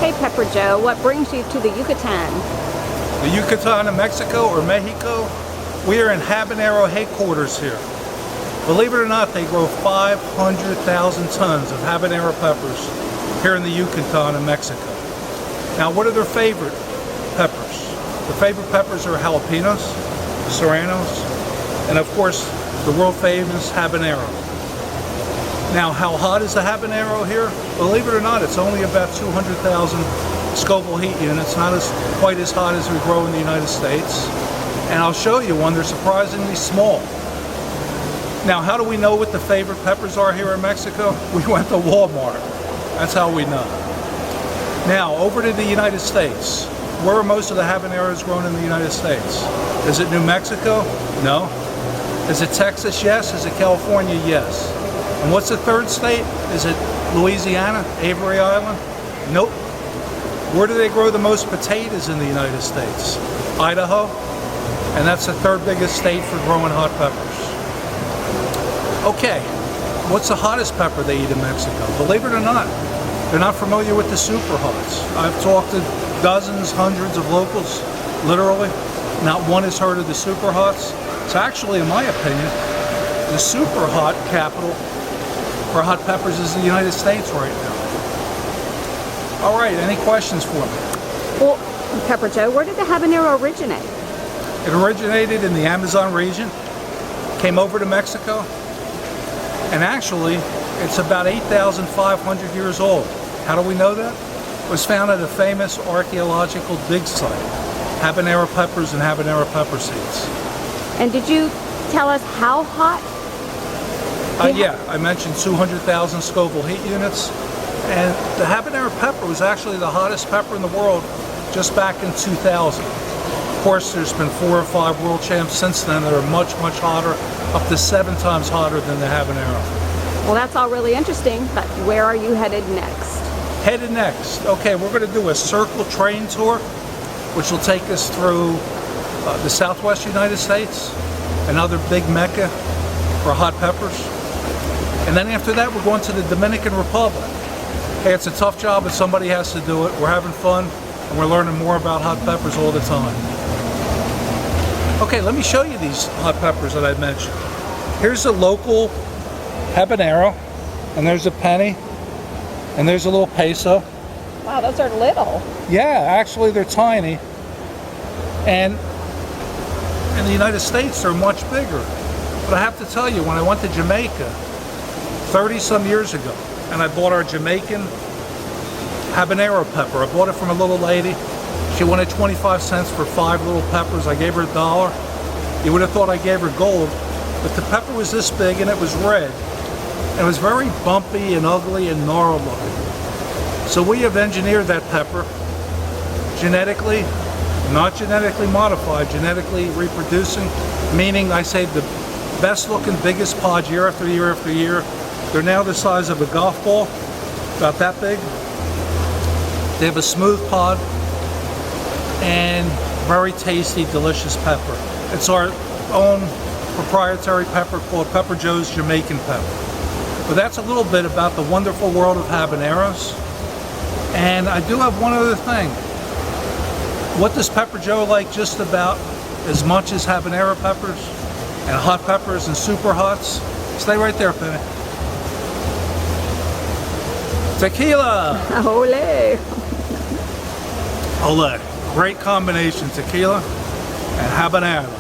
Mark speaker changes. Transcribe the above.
Speaker 1: Hey Pepper Joe, what brings you to the Yucatan?
Speaker 2: The Yucatan of Mexico, or Mexico. We are in Habanero headquarters here. Believe it or not, they grow 500,000 tons of habanero peppers here in the Yucatan of Mexico. Now, what are their favorite peppers? The favorite peppers are jalapenos, serranos, and of course, the world famous habanero. Now, how hot is the habanero here? Believe it or not, it's only about 200,000 Scoville heat units, not quite as hot as we grow in the United States. And I'll show you one, they're surprisingly small. Now, how do we know what the favorite peppers are here in Mexico? We went to Walmart. That's how we know. Now, over to the United States. Where are most of the habaneros grown in the United States? Is it New Mexico? No. Is it Texas? Yes. Is it California? Yes. And what's the third state? Is it Louisiana, Avery Island? Nope. Where do they grow the most potatoes in the United States? Idaho. And that's the third biggest state for growing hot peppers. Okay, what's the hottest pepper they eat in Mexico? Believe it or not, they're not familiar with the super hots. I've talked to dozens, hundreds of locals, literally. Not one has heard of the super hots. So actually, in my opinion, the super hot capital for hot peppers is the United States right now. All right, any questions for me?
Speaker 1: Well, Pepper Joe, where did the habanero originate?
Speaker 2: It originated in the Amazon region, came over to Mexico, and actually, it's about 8,500 years old. How do we know that? It was found at a famous archaeological dig site, habanero peppers and habanero pepper seeds.
Speaker 1: And did you tell us how hot?
Speaker 2: Yeah, I mentioned 200,000 Scoville heat units, and the habanero pepper was actually the hottest pepper in the world just back in 2000. Of course, there's been 4 or 5 world champs since then that are much, much hotter, up to 7 times hotter than the habanero.
Speaker 1: Well, that's all really interesting, but where are you headed next?
Speaker 2: Headed next. Okay, we're going to do a circle train tour, which will take us through the southwest United States, another big mecca for hot peppers. And then after that, we're going to the Dominican Republic. Hey, it's a tough job, but somebody has to do it. We're having fun, and we're learning more about hot peppers all the time. Okay, let me show you these hot peppers that I mentioned. Here's a local habanero, and there's a penny, and there's a little peso.
Speaker 1: Wow, those are little.
Speaker 2: Yeah, actually they're tiny. And in the United States, they're much bigger. But I have to tell you, when I went to Jamaica 30 some years ago, and I bought our Jamaican habanero pepper. I bought it from a little lady. She wanted 25 cents for 5 little peppers. I gave her $1. You would have thought I gave her gold, but the pepper was this big and it was red. And it was very bumpy and ugly and gnarled looking. So we have engineered that pepper genetically, not genetically modified, genetically reproducing, meaning I saved the best looking, biggest pod year after year after year. They're now the size of a golf ball, about that big. They have a smooth pod and very tasty, delicious pepper. It's our own proprietary pepper called Pepper Joe's Jamaican Pepper. But that's a little bit about the wonderful world of habaneros. And I do have one other thing. What does Pepper Joe like just about as much as habanero peppers and hot peppers and super hots? Stay right there, Penny. Tequila!
Speaker 1: Ole!
Speaker 2: Ole. Great combination, tequila and habanero.